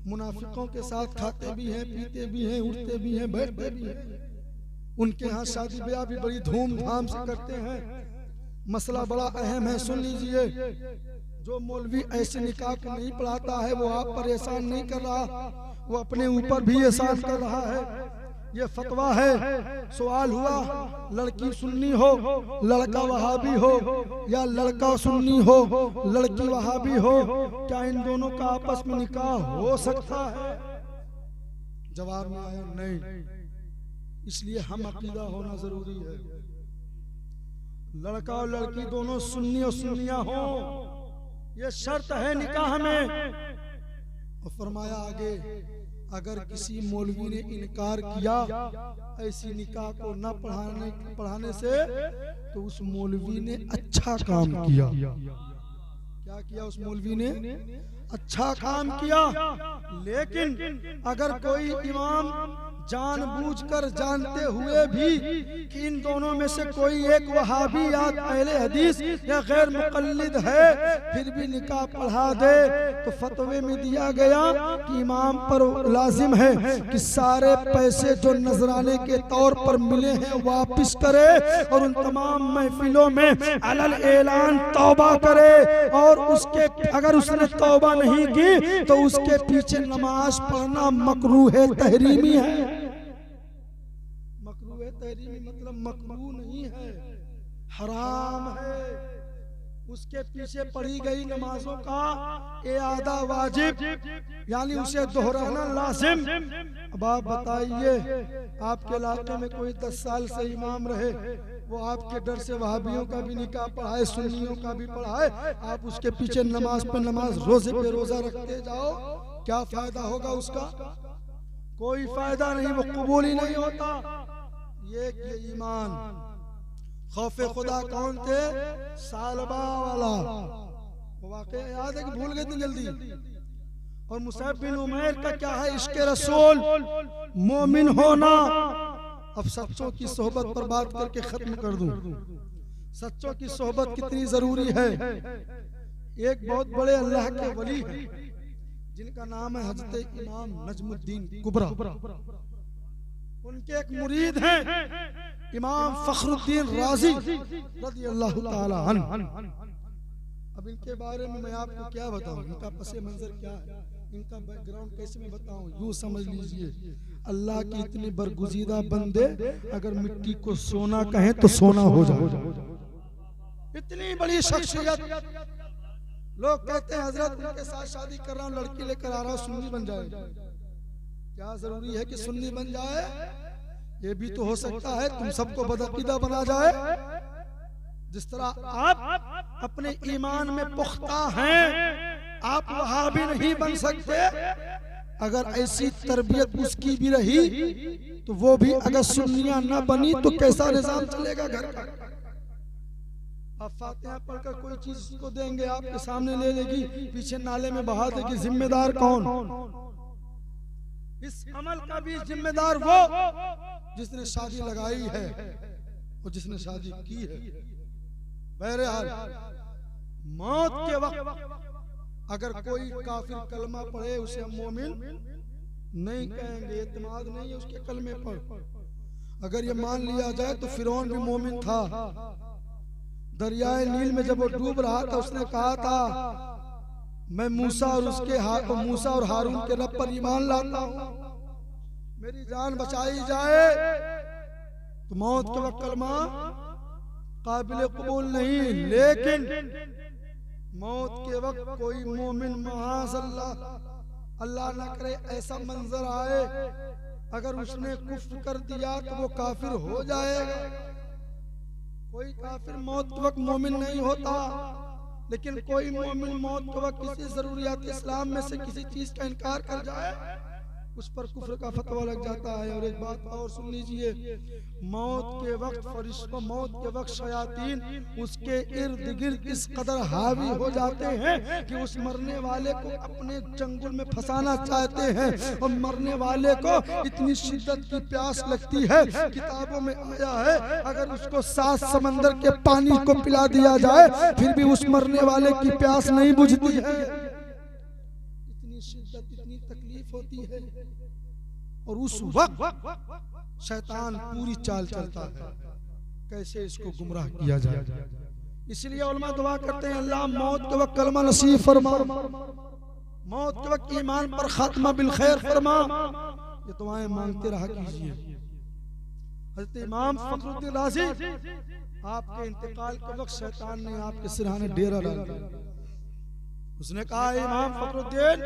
मुनाफिकों के साथ खाते भी हैं, पीते भी हैं, उठते भी हैं, बैठते भी हैं। उनके यहाँ शादी ब्याह भी बड़ी धूमधाम से करते हैं। मसला बड़ा अहम है, सुन लीजिए। जो मौलवी ऐसे निकाह को नहीं पढ़ाता है वो आप पर एहसान नहीं कर रहा, वो अपने ऊपर भी एहसान कर रहा है। ये फतवा है। सवाल हुआ लड़की सुन्नी हो, लड़का वहाबी हो, या लड़का सुन्नी हो, लड़की वहाबी हो, क्या इन दोनों का आपस में निकाह हो सकता है? जवाब में आया नहीं। इसलिए हम अकीदा होना जरूरी है। लड़का और लड़की दोनों सुन्नी और सुन्निया हो, ये शर्त है निकाह में। और फरमाया आगे, अगर किसी मौलवी ने इनकार किया ऐसी निकाह को न पढ़ाने से, तो उस मौलवी ने अच्छा काम किया। क्या किया उस मौलवी ने? अच्छा काम किया। लेकिन अगर कोई इमाम जानबूझकर जानते हुए भी कि इन दोनों में से कोई एक वहाबी या अहले हदीस या गैर मुक़ल्लिद है, फिर भी निकाह पढ़ा दे, तो फतवे में दिया गया कि इमाम पर लाजिम है कि सारे पैसे जो नजराने के तौर पर मिले हैं वापस करे और उन तमाम महफिलों में अलल ऐलान तौबा करे, और उसके अगर उसने तौबा नहीं की तो उसके पीछे नमाज पढ़ना मकरूह तहरीमी है। मकरूह तहरीमी मतलब मकरूह नहीं है, हराम है। उसके पीछे पढ़ी गई नमाजों का इआदा वाजिब, यानी उसे दोहराना लाजिम। अब आप बताइए, आपके इलाके में कोई 10 साल से इमाम रहे, वो आपके डर से वहाबियों का भी निकाह पढ़ाए, सुन्नियों का भी पढ़ाए, आप उसके पीछे नमाज पे नमाज, रोजे पे रोजा रखते जाओ, क्या फायदा होगा उसका? कोई फायदा नहीं, वो कबूल ही नहीं होता। ये ईमान खौफे खुदा कौन थे? सालबा वाला। वो वाकया याद है कि भूल गए इतनी जल्दी? और मुसअब बिन उमैर का क्या है? इश्क़ रसूल, मोमिन होना। अब सच्चों की सोहबत पर बात करके खत्म कर दूं। सच्चों की सोहबत कितनी जरूरी है। एक बहुत बड़े अल्लाह के वली हैं जिनका नाम है हजरत इमाम नजमुद्दीन कुबरा। उनके एक मुरीद हैं इमाम फखरुद्दीन राजी रज़ियल्लाहु ताला अन्हु। अब इनके बारे में मैं आपको क्या बताऊं, इनका पसे मंजर क्या है, इनका बैकग्राउंड कैसे मैं बताऊं? यूं समझ लीजिए, अल्लाह की इतनी बरगुजीदा बंदे अगर मिट्टी को सोना कहें तो सोना हो जाए। इतनी बड़ी शख्सियत। लोग कहते हैं हजरत उनके साथ शादी कर रहा हूं, लड़की लेकर आ रहा हूं, सुन्नी बन जाए। क्या जरूरी है कि सुन्नी बन जाए? ये भी तो हो सकता है तुम सबको बदअकीदा बना जाए। जिस तरह आप अपने ईमान में पुख्ता हैं, आप वहाबी नहीं बन सकते। अगर ऐसी तरबियत उसकी भी रही तो वो भी अगर सुन्नियां न बनी तो कैसा निजाम चलेगा घर का? आप फातिहा पढ़कर कोई चीज को देंगे, आपके सामने ले लेगी, पीछे नाले में बहा देगी। जिम्मेदार कौन? इस अमल का भी जिम्मेदार वो जिसने शादी लगाई है और जिसने शादी की है। बहरहाल मौत के वक्त अगर कोई काफिर कलमा पढ़े उसे हम मोमिन नहीं कहेंगे, एतमाद नहीं है उसके कलमे पर। अगर ये मान लिया जाए तो फिरौन भी मोमिन था। दरियाए नील में जब वो डूब रहा था उसने कहा था मैं मूसा और हारून के रब पर ईमान लाता हूँ, मेरी जान बचाई जाए। तो मौत के वक्त कलमा काबिल कबूल नहीं, लेकिन मौत के वक्त कोई मोमिन माज़अल्लाह, अल्लाह न करे ऐसा मंजर आए, अगर उसने कुफ्र कर दिया तो वो काफिर हो जाएगा। कोई काफिर मौत के वक्त मोमिन नहीं होता, लेकिन कोई मोमिन मौत के वक्त किसी जरूरियात इस्लाम में से किसी चीज का इनकार कर जाए उस पर कुफ्र का फतवा लग जाता है। और एक बात और सुन लीजिए, मौत के वक्त फरिश्तों, मौत के वक्त शयातीन उसके इर्द गिर्द इस कदर हावी हो जाते हैं कि उस मरने वाले को अपने चंगुल में फंसाना चाहते हैं। और मरने वाले को इतनी शिद्दत की प्यास लगती है, किताबों में आया है अगर उसको 7 समंदर के पानी को पिला दिया जाए फिर भी उस मरने वाले की प्यास नहीं बुझती है। इतनी शिद्दत, इतनी तकलीफ होती है। और उस वक्त शैतान पूरी चाल चलता है कैसे इसको गुमराह किया जाए। इसलिए उलमा दुआ करते हैं अल्लाह मौत के वक्त कलमा नसीब फरमा, मौत के वक्त ईमान पर खात्मा बिल खैर फरमा। ये दुआएं मांगते रहा कीजिए। हज़रत इमाम फखरुद्दीन राज़ी आपके इंतकाल के वक्त शैतान ने आपके सिरहाने डेरा डाल दिया। उसने कहा इमाम फखरुद्दीन,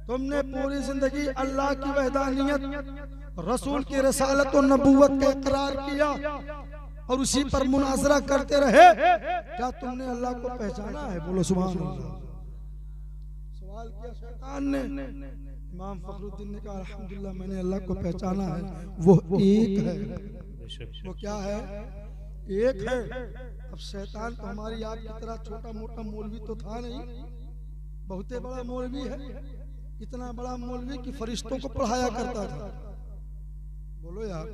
तुमने पूरी जिंदगी अल्लाह की वहदानियत, रसूल की रसालत और नबूवत का इकरार किया और उसी पर मुनाजरा करते रहे। क्या तुमने अल्लाह को पहचाना है? बोलो सुभान अल्लाह। सवाल किया शैतान ने। इमाम फखरुद्दीन ने कहा अल्हम्दुलिल्लाह मैंने अल्लाह को पहचाना है, वो एक है। वो क्या है? एक है। अब शैतान तो हमारी आपकी तरह छोटा मोटा मौलवी तो था नहीं, बहुत बड़ा मौलवी है। इतना बड़ा मौलवी कि फरिश्तों को पढ़ाया करता था। बोलो यार,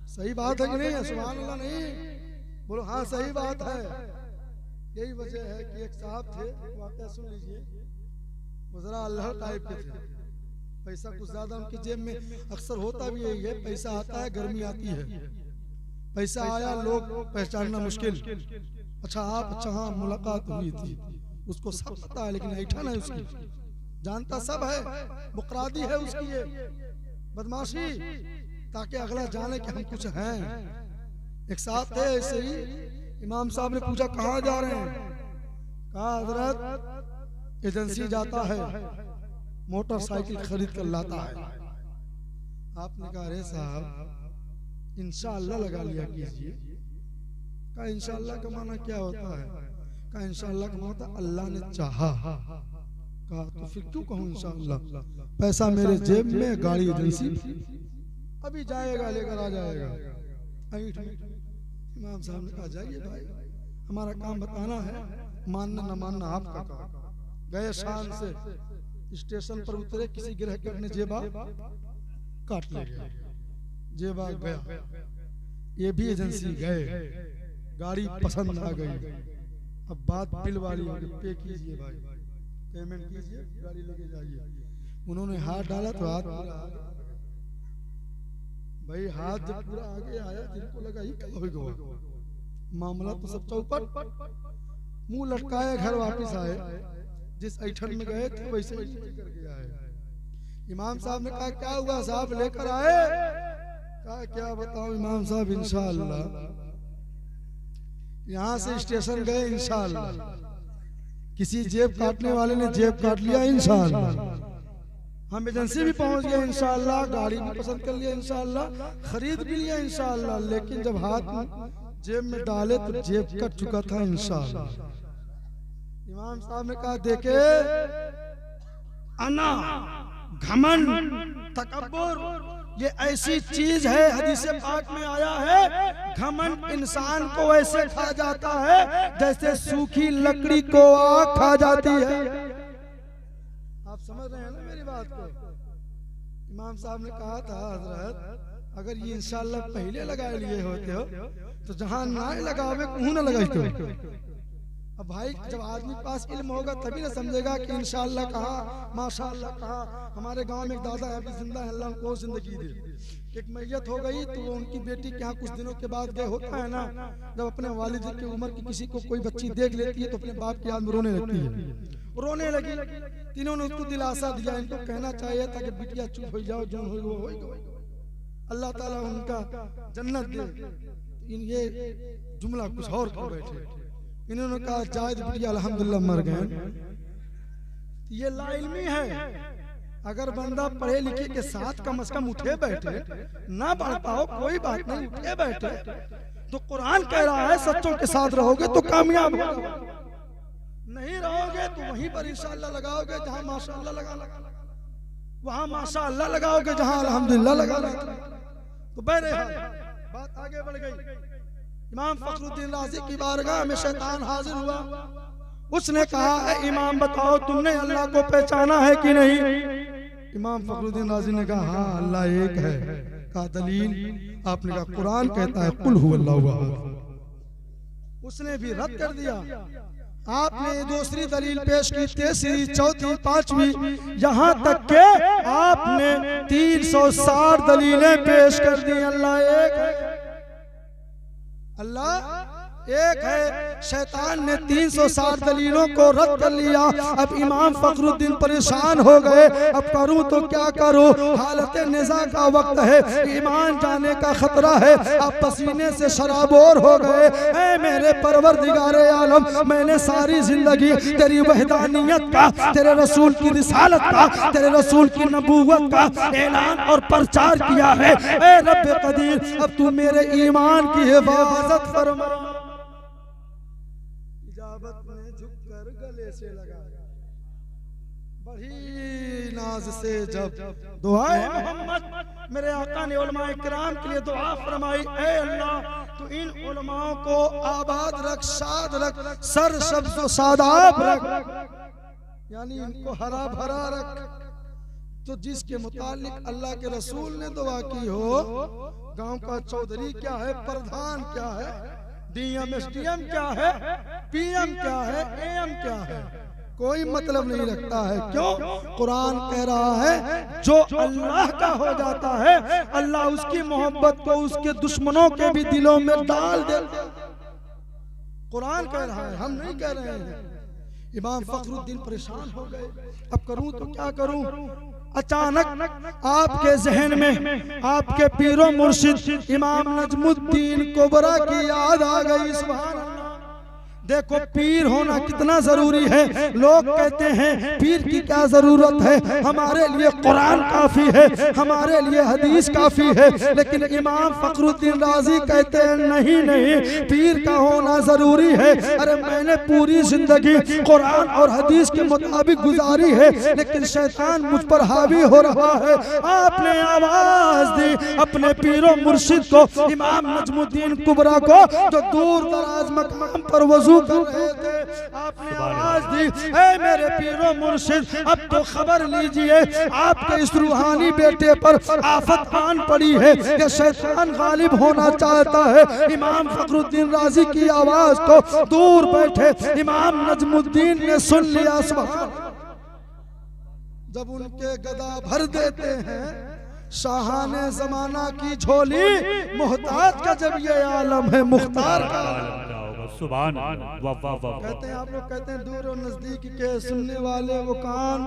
सही बात है कि नहीं है? सुभान अल्लाह नहीं बोलो? हाँ सही बात है। यही वजह है कि एक साहब थे, वाकया सुन लीजिए, वो जरा अल्लाह टाइप के थे, पैसा कुछ ज्यादा उनकी जेब में, अक्सर होता भी यही है, पैसा आता है गर्मी आती है, पैसा आया लोग पहचानना मुश्किल। अच्छा आप, अच्छा हाँ मुलाकात हुई थी, उसको सब पता है लेकिन ऐठा नहीं उसकी, जानता सब है, मुकरादी है उसकी ये बदमाशी, ताकि अगला जाने कि हम कुछ हैं। एक साथ थे ऐसे ही, इमाम साहब ने पूछा कहाँ जा रहे हैं? कहा हजरत एजेंसी जाता है, मोटरसाइकिल खरीद कर लाता है। आपने कहा अरे साहब इंशाअल्लाह लगा लिया कीजिए। कहा इंशाअल्लाह का माना क्या होता है? कहा इंशाअल्लाह का माना अल्लाह ने चाहा। कहा तो फिर क्यों कहूँ इंशाअल्लाह? पैसा मेरे जेब में, गाड़ी एजेंसी, अभी जाएगा लेकर आ जाएगा। इमाम साहब ने कहा जाइए भाई, हमारा काम बताना है, मानना न मानना आपका काम। गए शान से स्टेशन पर उतरे, किसी गिरह ने जेबा काट लिया, जेबा गया। ये भी एजेंसी गए, गाड़ी पसंद आ गई, अब बात बिल वाली होगी, पे कीजिए भाई, पेमेंट कीजिए, गाड़ी लेके जाइए। उन्होंने हाथ डाला तो हाथ पूरा आ गया भाई, हाथ जब पूरा आगे आया जिनको लगा ही क्या होगा, मामला तो सब चौपट। मुंह लटकाए घर वापस आए, जिस ऐठन में गए थे वैसे ही करके आए। इमाम साहब ने कहा क्या हुआ साहब, लेकर आए? कहा क्या बताऊं इमाम साहब, इंशाअल्लाह यहाँ से स्टेशन गए, इंशाअल्लाह किसी जेब काटने वाले ने जेब काट लिया, इंशाअल्लाह हम एजेंसी भी पहुंच गए, इंशाअल्लाह गाड़ी भी पसंद कर लिया, इंशाअल्लाह खरीद भी लिया, इंशाअल्लाह। लेकिन जब हाथ जेब में डाले तो जेब कट चुका था, इंशाअल्लाह। इमाम साहब ने कहा देखे, अना, घमंड, तकब्बुर ये ऐसी चीज है, हदीस पाक में आया है, घमंड इंसान को ऐसे खा जाता है जैसे सूखी लकड़ी को आग खा जाती है। आप समझ रहे हैं ना मेरी बात को? इमाम साहब ने कहा था हजरत अगर ये इंशाअल्लाह पहले लगाए लिए होते हो तो जहां ना लगावे कहूं ना लगाई तो। अब भाई जब आदमी के पास इल्म होगा तभी ना समझेगा कि इंशाअल्लाह कहा, माशाअल्लाह कहा। हमारे गांव में एक दादा है, अभी जिंदा है, अल्लाह उनको जिंदगी दे। एक मैयत हो गई तो वो उनकी बेटी के यहाँ कुछ दिनों के बाद गए, होता है ना जब अपने वालिद की उम्र की किसी को कोई बच्ची देख लेती है तो अपने बाप की याद में रोने लगती है। रोने लगी, तीनों ने उसको दिलासा दिया, इनको कहना चाहिए था कि बिटिया चुप हो जाओ, जो हो वो अल्लाह ताला उनका जन्नत दे। ये जुमला कुछ और कर बैठे, इन्होंने कहा जायद बिटिया अल्हम्दुलिल्लाह मर गए। ये लाइल्मी है, अगर बंदा पढ़े लिखे के साथ कम से कम उठे बैठे, ना पढ़ पाओ कोई बात नहीं, उठे बैठे तो कुरान कह रहा है सच्चों के साथ रहोगे तो कामयाब होगे, नहीं रहोगे तो वहीं पर इंशाअल्लाह लगाओगे जहां माशाअल्लाह लगाना, वहां माशाअल्लाह लगाओगे जहां अल्हम्दुलिल्लाह लगाना। तो बहरहाल बात आगे बढ़ गई। इमाम फखरुद्दीन राज़ी की बारगाह में शैतान हाजिर हुआ, उसने कहा इमाम बताओ तुमने अल्लाह को पहचाना है कि नहीं? इमाम फखरुद्दीन राज़ी ने कहा हाँ अल्लाह एक है। कहा दलील? आपने कहा कुरान कहता है कुल हुवल्लाहु अहद। उसने भी रद्द कर दिया। आपने दूसरी दलील पेश की, तीसरी, चौथी, पांचवी, यहाँ तक के आपने 360 दलीलें पेश कर दी। अल्लाह एक है, अल्लाह एक है। शैतान ने 360 दलीलों को रद्द कर लिया। अब इमाम फखरुद्दीन परेशान हो गए, अब करूं तो क्या करूं? हालत निज़ा का वक्त है, ईमान जाने का खतरा है। अब पसीने से शराबोर हो गए। ऐ मेरे परवरदिगारे आलम, मैंने सारी जिंदगी तेरी वहदानियत का, तेरे रसूल की रिसालत का, तेरे रसूल की नबूवत का ऐलान और प्रचार किया है। ऐ रब कदीर, अब तू मेरे ईमान की हिफाजत फरमा। इजाबत में झुककर गले से लगा, बड़ी नाज से जब दुआए मोहम्मद मेरे आका ने उलमाए किराम के लिए दुआ फरमाई, ऐ अल्लाह तू इन उलमाओं को आबाद रख, शाद रख, सर सब्ज़ सादाब रख, यानी इनको हरा भरा रख, तो जिसके मुतालिक अल्लाह के रसूल ने दुआ की हो, गांव का चौधरी क्या है, प्रधान क्या है, डीएम एसडीएम क्या है, पीएम क्या है, एएम क्या है, कोई मतलब नहीं रखता है। क्यों? कुरान कह रहा है जो अल्लाह का हो जाता है, अल्लाह उसकी मोहब्बत को उसके दुश्मनों के भी दिलों में डाल देता है। कुरान कह रहा है, हम नहीं कह रहे हैं। इमाम फखरुद्दीन परेशान हो गए, अब करूं तो क्या करूं। अचानक आपके जहन में आपके पीरो मुर्शिद इमाम नजमुद्दीन कुबरा की याद आ गई। सुभान अल्लाह। देखो पीर होना कितना जरूरी है। लोग कहते हैं पीर की क्या जरूरत है, हमारे लिए कुरान काफी है, हमारे लिए हदीस काफी है। लेकिन इमाम फखरुद्दीन राजी कहते हैं नहीं नहीं, पीर का होना जरूरी है। अरे मैंने पूरी जिंदगी कुरान और हदीस के मुताबिक गुजारी है, लेकिन शैतान मुझ पर हावी हो रहा है। आपने आवाज दी अपने पीरो मुर्शिद को, इमाम नजमुद्दीन कुबरा को, जो दूर दराज मकाम पर वजू कर रहे थे। आपने आवाज दी, ऐ मेरे पीरो मुर्शिद, अब तो खबर लीजिए, आपके इस रूहानी बेटे पर आफत आन पड़ी है, कि शैतान गालिब होना चाहता है। इमाम फखरुद्दीन राजी की आवाज को दूर बैठे इमाम नजमुद्दीन ने सुन लिया। सुभान। जब उनके गदा भर देते हैं शाहाने जमाना की झोली, मोहताज का जब ये आलम है, मुख्तार का सुभान। कहते हैं, आप लोग कहते हैं दूर और नजदीक के सुनने वाले वो कान,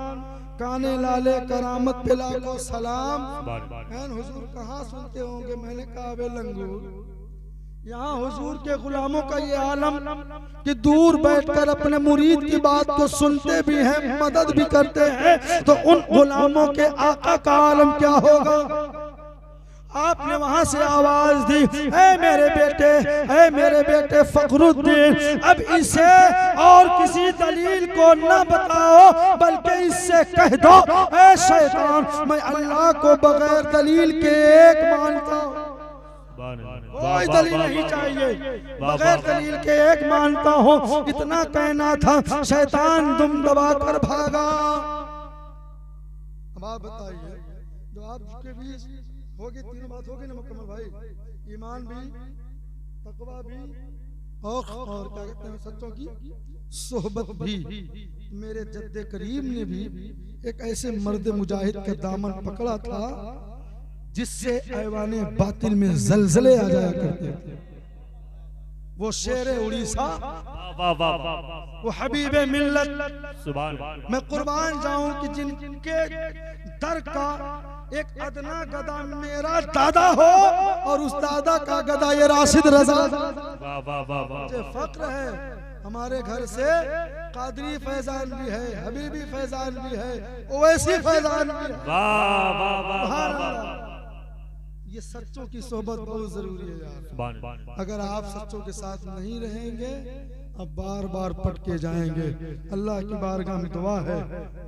काने लाले करामत पे लाखों सलाम। हुजूर कहाँ सुनते होंगे? मैंने कहा वे लंगूर। यहाँ हुजूर के गुलामों का ये आलम कि दूर बैठकर अपने मुरीद की बात को सुनते भी हैं, मदद भी करते हैं, तो उन गुलामों के आका का आलम क्या होगा। आपने वहां से आवाज दी, ऐ मेरे बेटे फखरुद्दीन, अब इसे और किसी दलील को न बताओ, बल्कि इससे कह दो, ऐ शैतान, मैं अल्लाह को बगैर दलील के एक मानता हूँ, कोई दलील नहीं चाहिए, बगैर दलील के एक मानता हूँ। इतना कहना था, शैतान दुम दबा कर भागा। अब आप बताइए, जो आपके बीच होगी, तीनों बात होगी ना मुकम्मल भाई, ईमान भी, तकवा भी, और क्या कहते हैं सच्चों की सोहबत भी। मेरे जद्दे करीम ने भी एक ऐसे मर्द मुजाहिद का दामन पकड़ा था जिससे ऐवाने बातिल में जलजले आ जाया करते थे। वो शेरे उड़ीसा, वो हबीबे मिल्लत, मैं कुर्बान जाऊं कि जिनके दर का एक अदना गदा मेरा दादा हो, और उस दादा का गदा ये राशिद रजा। मुझे फक्र है, हमारे घर से कादरी फैजान भी है, हबीबी फैजान भी है, ओवैसी फैजान भी है। ये सच्चों की सोहबत बहुत जरूरी है यार। अगर आप सच्चों के साथ नहीं रहेंगे, अब बार बार पटके जाएंगे। अल्लाह की बारगाह में दुआ है,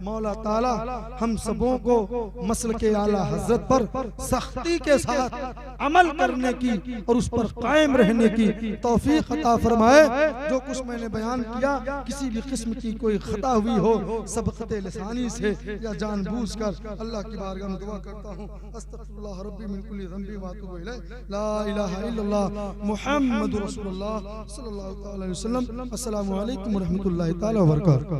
मौला ताला हम सबों को मसल के आला हजरत पर सख्ती के साथ अमल करने की और उस पर कायम रहने की तौफीक अता फरमाए। जो कुछ मैंने बयान किया, किसी भी किस्म की कोई खता हुई हो, सबक़ते लिसानी से या जानबूझकर, अल्लाह की बारगाह में दुआ करता हूँ, अस्तग़फिरुल्लाह रब्बी मिन कुल्ली ज़ंबी व अतूबु इलैह, ला इलाहा इल्लल्लाह मुहम्मदुर रसूलुल्लाह सल्लल्लाहु अलैहि वसल्लम। अस्सलामु अलैकुम व रहमतुल्लाहि तआला व बरकातहू।